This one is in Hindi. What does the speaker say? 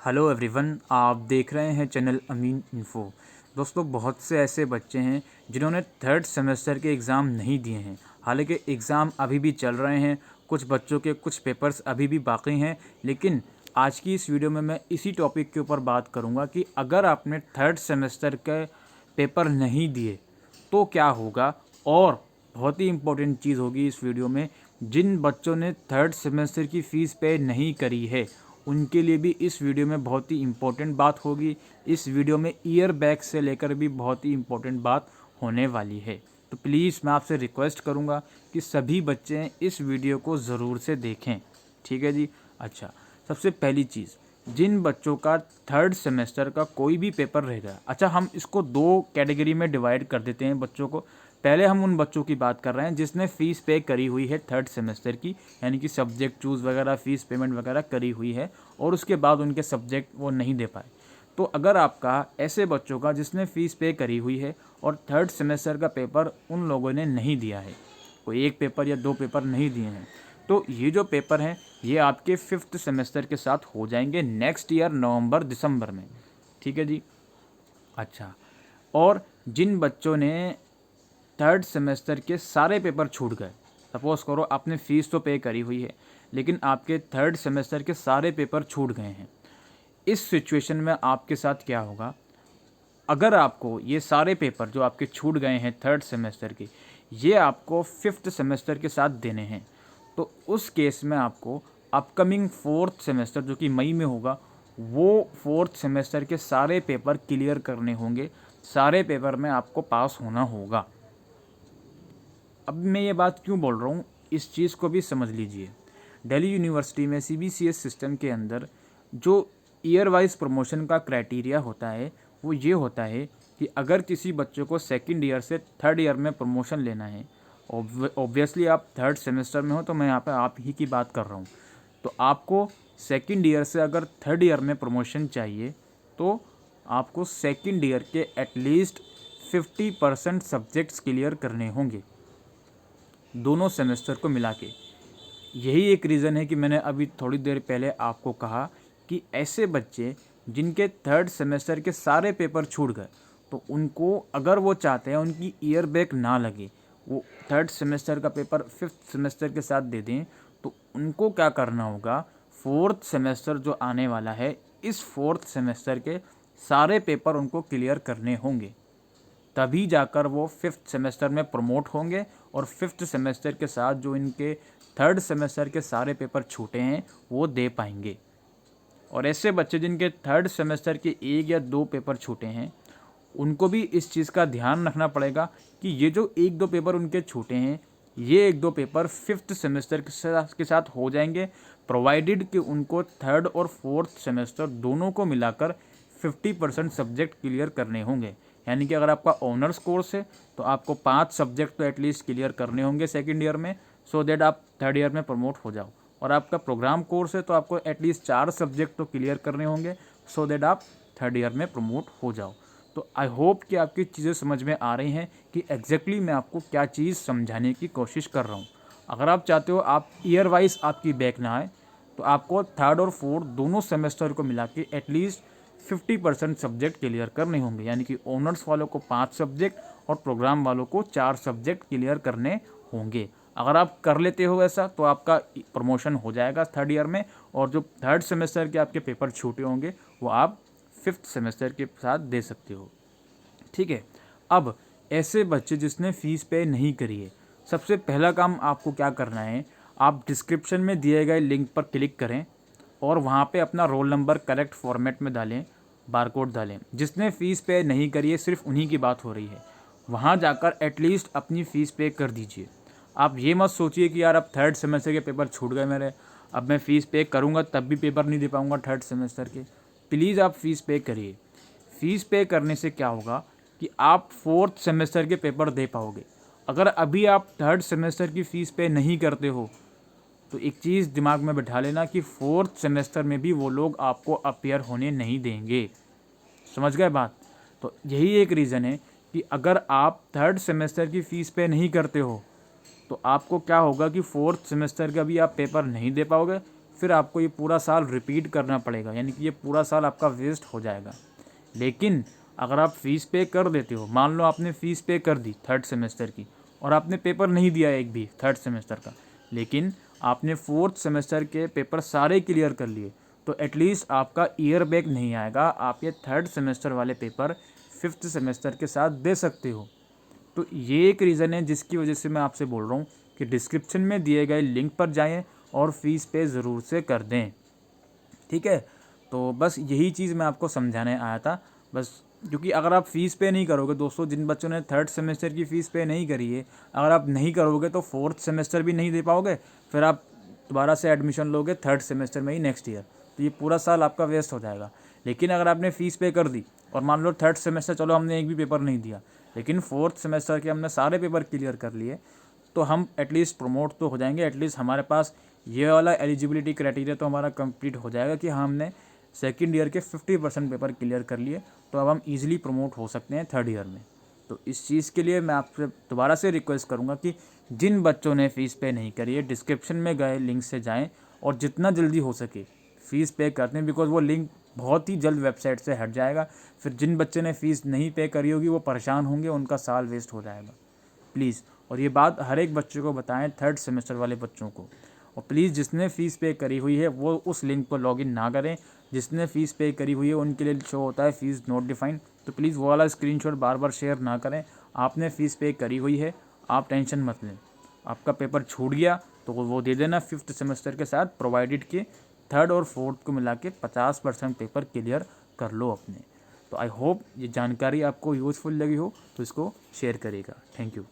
हेलो एवरीवन, आप देख रहे हैं चैनल अमीन इन्फो। दोस्तों, बहुत से ऐसे बच्चे हैं जिन्होंने थर्ड सेमेस्टर के एग्ज़ाम नहीं दिए हैं। हालांकि एग्ज़ाम अभी भी चल रहे हैं, कुछ बच्चों के कुछ पेपर्स अभी भी बाकी हैं। लेकिन आज की इस वीडियो में मैं इसी टॉपिक के ऊपर बात करूंगा कि अगर आपने थर्ड सेमेस्टर के पेपर नहीं दिए तो क्या होगा। और बहुत ही इम्पोर्टेंट चीज़ होगी इस वीडियो में, जिन बच्चों ने थर्ड सेमेस्टर की फ़ीस पे नहीं करी है उनके लिए भी इस वीडियो में बहुत ही इम्पोर्टेंट बात होगी। इस वीडियो में ईयर बैग से लेकर भी बहुत ही इम्पोर्टेंट बात होने वाली है। तो प्लीज़ मैं आपसे रिक्वेस्ट करूंगा कि सभी बच्चे इस वीडियो को ज़रूर से देखें। ठीक है जी। अच्छा, सबसे पहली चीज़, जिन बच्चों का थर्ड सेमेस्टर का कोई भी पेपर रह गया। अच्छा, हम इसको दो कैटेगरी में डिवाइड कर देते हैं बच्चों को। पहले हम उन बच्चों की बात कर रहे हैं जिसने फ़ीस पे करी हुई है थर्ड सेमेस्टर की, यानी कि सब्जेक्ट चूज़ वगैरह फ़ीस पेमेंट वगैरह करी हुई है और उसके बाद उनके सब्जेक्ट वो नहीं दे पाए। तो अगर आपका ऐसे बच्चों का जिसने फ़ीस पे करी हुई है और थर्ड सेमेस्टर का पेपर उन लोगों ने नहीं दिया है, कोई एक पेपर या दो पेपर नहीं दिए हैं, तो ये जो पेपर हैं ये आपके फिफ्थ सेमेस्टर के साथ हो जाएंगे नेक्स्ट ईयर नवंबर दिसंबर में। ठीक है जी। अच्छा, और जिन बच्चों ने थर्ड सेमेस्टर के सारे पेपर छूट गए, सपोज़ करो आपने फ़ीस तो पे करी हुई है लेकिन आपके थर्ड सेमेस्टर के सारे पेपर छूट गए हैं, इस सिचुएशन में आपके साथ क्या होगा। अगर आपको ये सारे पेपर जो आपके छूट गए हैं थर्ड सेमेस्टर के, ये आपको फिफ्थ सेमेस्टर के साथ देने हैं, तो उस केस में आपको अपकमिंग फोर्थ सेमेस्टर जो कि मई में होगा, वो फोर्थ सेमेस्टर के सारे पेपर क्लियर करने होंगे। सारे पेपर में आपको पास होना होगा। अब मैं ये बात क्यों बोल रहा हूँ, इस चीज़ को भी समझ लीजिए। दिल्ली यूनिवर्सिटी में सीबीसीएस सिस्टम के अंदर जो ईयर वाइज प्रमोशन का क्राइटेरिया होता है वो ये होता है कि अगर किसी बच्चे को सेकंड ईयर से थर्ड ईयर में प्रमोशन लेना है, ऑब्वियसली आप थर्ड सेमेस्टर में हो तो मैं यहाँ पे आप ही की बात कर रहा हूँ, तो आपको सेकंड ईयर से अगर थर्ड ईयर में प्रमोशन चाहिए तो आपको सेकंड ईयर के एटलीस्ट 50% सब्जेक्ट्स क्लियर करने होंगे दोनों सेमेस्टर को मिला के। यही एक रीज़न है कि मैंने अभी थोड़ी देर पहले आपको कहा कि ऐसे बच्चे जिनके थर्ड सेमेस्टर के सारे पेपर छूट गए, तो उनको अगर वो चाहते हैं उनकी ईयर बैक ना लगे, वो थर्ड सेमेस्टर का पेपर फिफ्थ सेमेस्टर के साथ दे दें, तो उनको क्या करना होगा, फोर्थ सेमेस्टर जो आने वाला है, इस फोर्थ सेमेस्टर के सारे पेपर उनको क्लियर करने होंगे। तभी जाकर वो फिफ्थ सेमेस्टर में प्रमोट होंगे और फिफ्थ सेमेस्टर के साथ जो इनके थर्ड सेमेस्टर के सारे पेपर छूटे हैं वो दे पाएंगे। और ऐसे बच्चे जिनके थर्ड सेमेस्टर के एक या दो पेपर छूटे हैं, उनको भी इस चीज़ का ध्यान रखना पड़ेगा कि ये जो एक दो पेपर उनके छूटे हैं, ये एक दो पेपर फिफ्थ सेमेस्टर के साथ हो जाएंगे, प्रोवाइडेड कि उनको थर्ड और फोर्थ सेमेस्टर दोनों को मिलाकर 50% सब्जेक्ट क्लियर करने होंगे। यानी कि अगर आपका ऑनर्स कोर्स है तो आपको 5 सब्जेक्ट तो एटलीस्ट क्लियर करने होंगे सेकेंड ईयर में, सो दैट आप थर्ड ईयर में प्रमोट हो जाओ। और आपका प्रोग्राम कोर्स है तो आपको एटलीस्ट 4 सब्जेक्ट तो क्लियर करने होंगे, सो दैट आप थर्ड ईयर में प्रमोट हो जाओ। तो आई होप कि आपकी चीज़ें समझ में आ रही हैं कि एग्जैक्टली मैं आपको क्या चीज़ समझाने की कोशिश कर रहा हूँ। अगर आप चाहते हो आप ईयर वाइज आपकी बैक ना आए, तो आपको थर्ड और फोर्थ दोनों सेमेस्टर को मिला के एटलीस्ट 50% सब्जेक्ट क्लियर करने होंगे। यानी कि ऑनर्स वालों को 5 सब्जेक्ट और प्रोग्राम वालों को 4 सब्जेक्ट क्लियर करने होंगे। अगर आप कर लेते हो ऐसा तो आपका प्रमोशन हो जाएगा थर्ड ईयर में, और जो थर्ड सेमेस्टर के आपके पेपर छूटे होंगे वो आप फिफ्थ सेमेस्टर के साथ दे सकते हो। ठीक है। अब ऐसे बच्चे जिसने फ़ीस पे नहीं करी है, सबसे पहला काम आपको क्या करना है, आप डिस्क्रिप्शन में दिए गए लिंक पर क्लिक करें और वहाँ पे अपना रोल नंबर करेक्ट फॉर्मेट में डालें, बारकोड डालें। जिसने फ़ीस पे नहीं करी है सिर्फ उन्हीं की बात हो रही है, वहाँ जाकर एटलीस्ट अपनी फ़ीस पे कर दीजिए। आप ये मत सोचिए कि यार अब थर्ड सेमेस्टर के पेपर छूट गए मेरे, अब मैं फ़ीस पे करूँगा तब भी पेपर नहीं दे पाऊँगा थर्ड सेमेस्टर के। प्लीज़ आप फ़ीस पे करिए। फ़ीस पे करने से क्या होगा कि आप फोर्थ सेमेस्टर के पेपर दे पाओगे। अगर अभी आप थर्ड सेमेस्टर की फ़ीस पे नहीं करते हो तो एक चीज़ दिमाग में बैठा लेना कि फोर्थ सेमेस्टर में भी वो लोग आपको अपीयर होने नहीं देंगे। समझ गए बात। तो यही एक रीज़न है कि अगर आप थर्ड सेमेस्टर की फ़ीस पे नहीं करते हो तो आपको क्या होगा कि फोर्थ सेमेस्टर का भी आप पेपर नहीं दे पाओगे, फिर आपको ये पूरा साल रिपीट करना पड़ेगा, यानी कि ये पूरा साल आपका वेस्ट हो जाएगा। लेकिन अगर आप फ़ीस पे कर देते हो, मान लो आपने फ़ीस पे कर दी थर्ड सेमेस्टर की और आपने पेपर नहीं दिया एक भी थर्ड सेमेस्टर का, लेकिन आपने फोर्थ सेमेस्टर के पेपर सारे क्लियर कर लिए, तो एटलीस्ट आपका ईयर बैक नहीं आएगा। आप ये थर्ड सेमेस्टर वाले पेपर फिफ्थ सेमेस्टर के साथ दे सकते हो। तो ये एक रीज़न है जिसकी वजह से मैं आपसे बोल रहा हूँ कि डिस्क्रिप्शन में दिए गए लिंक पर जाएं और फ़ीस पे ज़रूर से कर दें, ठीक है। तो बस यही चीज़ मैं आपको समझाने आया था बस, क्योंकि अगर आप फ़ीस पे नहीं करोगे दोस्तों, जिन बच्चों ने थर्ड सेमेस्टर की फ़ीस पे नहीं करी है, अगर आप नहीं करोगे तो फोर्थ सेमेस्टर भी नहीं दे पाओगे, फिर आप दोबारा से एडमिशन लोगे थर्ड सेमेस्टर में ही नेक्स्ट ईयर, तो ये पूरा साल आपका वेस्ट हो जाएगा। लेकिन अगर आपने फ़ीस पे कर दी और मान लो थर्ड सेमेस्टर चलो हमने एक भी पेपर नहीं दिया, लेकिन फोर्थ सेमेस्टर के हमने सारे पेपर क्लियर कर लिए, तो हम एटलीस्ट प्रमोट तो हो जाएंगे। एटलीस्ट हमारे पास ये वाला एलिजिबिलिटी क्राइटेरिया तो हमारा कंप्लीट हो जाएगा कि हमने सेकंड ईयर के 50% पेपर क्लियर कर लिए, तो अब हम इजीली प्रमोट हो सकते हैं थर्ड ईयर में। तो इस चीज़ के लिए मैं आपसे दोबारा से रिक्वेस्ट करूँगा कि जिन बच्चों ने फ़ीस पे नहीं करी है, डिस्क्रिप्शन में गए लिंक से जाएँ और जितना जल्दी हो सके फ़ीस पे करते हैं, बिकॉज वो लिंक बहुत ही जल्द वेबसाइट से हट जाएगा। फिर जिन बच्चे ने फ़ीस नहीं पे करी होगी वो परेशान होंगे, उनका साल वेस्ट हो जाएगा। प्लीज़, और ये बात हर एक बच्चे को बताएं, थर्ड सेमेस्टर वाले बच्चों को। और प्लीज़ जिसने फ़ीस पे करी हुई है वो उस लिंक पर लॉगिन ना करें। जिसने फ़ीस पे करी हुई है उनके लिए शो होता है फ़ीस नॉट डिफाइंड, तो प्लीज़ वो वाला स्क्रीनशॉट बार बार शेयर ना करें। आपने फ़ीस पे करी हुई है, आप टेंशन मत लें। आपका पेपर छूट गया तो वो दे देना फिफ्थ सेमेस्टर के साथ, प्रोवाइडेड कि थर्ड और फोर्थ को मिला के 50% पेपर क्लियर कर लो अपने। तो आई होप ये जानकारी आपको यूज़फुल लगी हो, तो इसको शेयर करिएगा। Thank you.